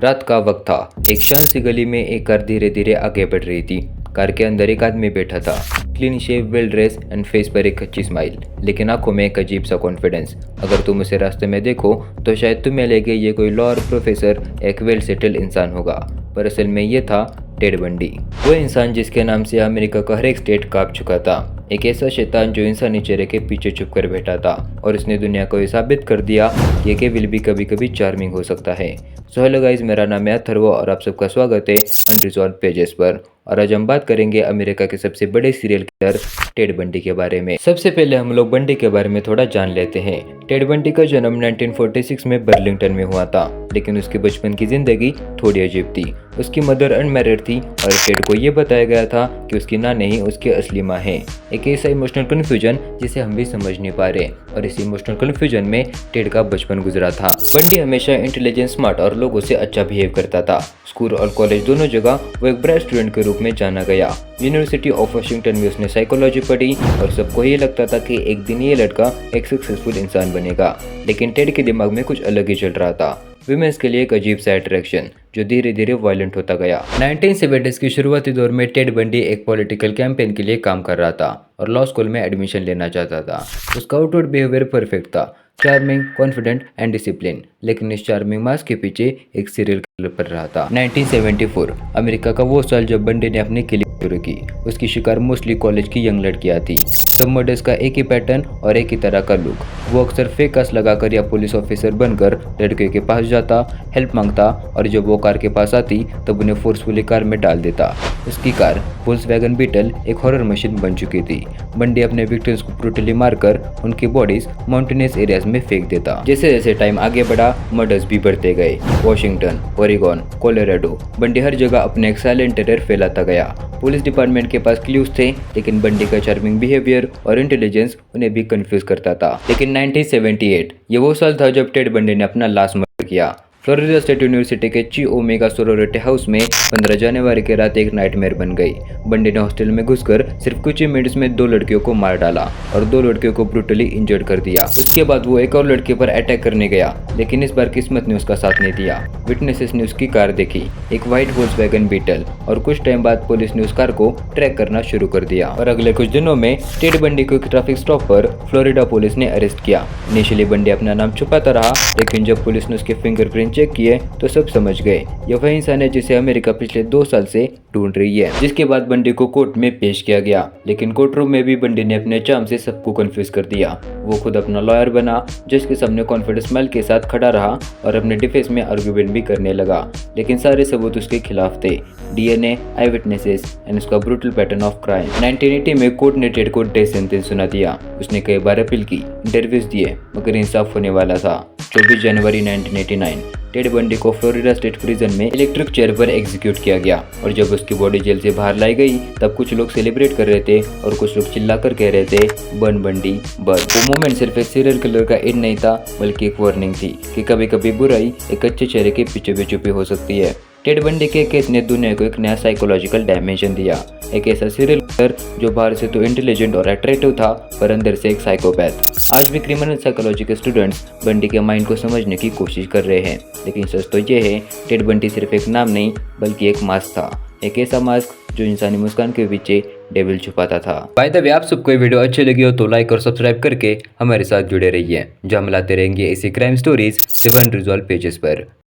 रात का वक्त था। एक शांत सी गली में एक कार धीरे धीरे आगे बढ़ रही थी। कार के अंदर एक आदमी बैठा था, clean shave, well dress and face पर एक अच्छी स्माइल, लेकिन आंखों में एक अजीब सा कॉन्फिडेंस। अगर तुम उसे रास्ते में देखो तो शायद तुम्हें लगे ये कोई लॉ प्रोफेसर, एक वेल सेटल इंसान होगा, पर असल में ये था टेड बंडी। वो इंसान जिसके नाम से अमेरिका का हर एक स्टेट कांप चुका था। एक ऐसा शैतान जो इंसानी चेहरे के पीछे छुप कर बैठा था और इसने दुनिया को ये साबित कर दिया कि केविल भी कभी कभी चार्मिंग हो सकता है। सो हेलो गाइस, मेरा नाम है अथर्व और आप सबका स्वागत है अनरिजॉल्व पेजेस पर। और आज हम बात करेंगे अमेरिका के सबसे बड़े सीरियल किलर टेड बंडी के बारे में। सबसे पहले हम लोग बंडी के बारे में थोड़ा जान लेते हैं। टेड बंडी का जन्म 1946 में बर्लिंगटन में हुआ था, लेकिन उसकी बचपन की जिंदगी थोड़ी अजीब थी। उसकी मदर अनमैरिड थी और टेड को ये बताया गया था कि उसकी नानी ही उसकी असली माँ है। एक ऐसा इमोशनल कन्फ्यूजन जिसे हम भी समझ नहीं पा रहे, और इस इमोशनल कन्फ्यूजन में टेड का बचपन गुजरा था। बंडी हमेशा इंटेलिजेंट, स्मार्ट और लोगों से अच्छा बिहेव करता था। स्कूल और कॉलेज दोनों जगह वो एक ब्राइट स्टूडेंट के रूप में जाना गया। यूनिवर्सिटी ऑफ वाशिंगटन में उसने साइकोलॉजी पढ़ी और सबको ये लगता था कि एक दिन ये लड़का एक सक्सेसफुल इंसान बनेगा। लेकिन टेड के दिमाग में कुछ अलग ही चल रहा था। विमेंस के लिए एक अजीब सा अट्रैक्शन जो धीरे धीरे वायलेंट होता गया। 1970s की शुरुआती दौर में टेड बंडी एक पॉलिटिकल कैंपेन के लिए काम कर रहा था और लॉ स्कूल में एडमिशन लेना चाहता था। उसका आउटवर्ड बिहेवियर परफेक्ट था, चार्मिंग, कॉन्फिडेंट एंड डिसिप्लिन, लेकिन इस चार्मिंग मास्क के पीछे एक सीरियल किलर पर रहा था। 1974 अमेरिका का वो साल जब बंडी ने अपनी किलिंग शुरू की। उसकी शिकार मोस्टली कॉलेज की यंग लड़कियां थी। सब मर्डर्स का एक ही पैटर्न और एक ही तरह का लुक। वो अक्सर फेक आस लगाकर या पुलिस ऑफिसर बनकर लड़कियों के पास जाता, हेल्प मांगता, और जब वो कार के पास आती तब उन्हें फोर्सफुली कार में डाल देता। उसकी कार वोल्क्सवैगन बीटल एक हॉरर मशीन बन चुकी थी। बंडी अपने विक्टिम्स को ब्रूटली मारकर उनकी बॉडीज माउंटेनियस एरियाज में फेंक देता। जैसे जैसे टाइम आगे बढ़ा, मर्डर्स भी बढ़ते गए। वॉशिंगटन, ओरेगन, कोलोराडो, बंडी हर जगह अपने एक साइलेंट टेरर फैलाता गया। पुलिस डिपार्टमेंट के पास क्लूज थे, लेकिन बंडी का चार्मिंग बिहेवियर और इंटेलिजेंस उन्हें भी कंफ्यूज करता था। लेकिन 1978 ये वो साल था जब टेड बंडी ने अपना लास्ट मर्डर किया। फ्लोरिडा स्टेट यूनिवर्सिटी के ची ओमेगा सोरोरिटी हाउस में 15 जनवरी की रात एक नाइटमेयर बन गई। बंडी ने हॉस्टल में घुसकर सिर्फ कुछ ही मिनट्स में 2 लड़कियों को मार डाला और 2 लड़कियों को ब्रूटली इंजर्ड कर दिया। उसके बाद वो एक और लड़की पर अटैक करने गया, लेकिन इस बार किस्मत ने उसका साथ नहीं दिया। विटनेसेस ने उसकी कार देखी, एक व्हाइट वोल्क्सवैगन बीटल, और कुछ टाइम बाद पुलिस ने उस कार को ट्रैक करना शुरू कर दिया। और अगले कुछ दिनों में टेड बंडी को एक ट्रैफिक स्टॉप पर फ्लोरिडा पुलिस ने अरेस्ट किया। इनिशियली बंडी अपना नाम छुपाता रहा, लेकिन जब पुलिस ने उसके फिंगरप्रिंट चेक किए तो सब समझ गए यह वही इंसान है जिसे अमेरिका पिछले 2 साल से ढूंढ रही है। जिसके बाद बंडी को कोर्ट में पेश किया गया, लेकिन कोर्ट रूम में भी बंडी ने अपने चार्म से सबको कंफ्यूज कर दिया। वो खुद अपना लॉयर बना, जज के सामने कॉन्फिडेंस स्माइल के साथ खड़ा रहा और अपने डिफेंस में आर्गुमेंट भी करने लगा, लेकिन सारे सबूत उसके खिलाफ थे। डीएनए, आई विटनेसेस एंड उसका ब्रूटल पैटर्न ऑफ क्राइम। 1980 में कोर्ट ने टेड को डेथ सेंटेंस सुना दिया। उसने कई बार अपील की, इंटरव्यूज दिए, मगर इंसाफ होने वाला था। 24 जनवरी 1989 टेड बंडी को फ्लोरिडा स्टेट प्रिजन में इलेक्ट्रिक चेयर पर एग्जीक्यूट किया गया, और जब उसकी बॉडी जेल से बाहर लाई गई तब कुछ लोग सेलिब्रेट कर रहे थे और कुछ लोग चिल्लाकर कह रहे थे, बर्न बंडी बर्न। वो मोमेंट सिर्फ एक सीरियल किलर का एंड नहीं था, बल्कि एक वार्निंग थी कि कभी कभी बुराई एक अच्छे चेहरे के पीछे भी छुपी हो सकती है। टेड बंडी के केस ने दुनिया को एक नया साइकोलॉजिकल डायमेंशन दिया। एक ऐसा सीरियल किलर जो बाहर से तो इंटेलिजेंट और अट्रैक्टिव था, पर अंदर से एक साइकोपैथ। आज भी क्रिमिनल साइकोलॉजी के स्टूडेंट्स बंडी के माइंड को समझने की कोशिश कर रहे हैं, लेकिन सच तो ये है, टेड बंडी सिर्फ एक नाम नहीं बल्कि एक मास्क था। एक ऐसा मास्क जो इंसानी मुस्कान के पीछे डेविल छुपाता था। बाय द वे, आप सबको ये वीडियो अच्छी लगी हो तो लाइक और सब्सक्राइब करके हमारे साथ जुड़े रहिए, जहाँ हम लाते रहेंगे ऐसी क्राइम स्टोरीज सिर्फ अनरिजॉल्व पेजेस पर।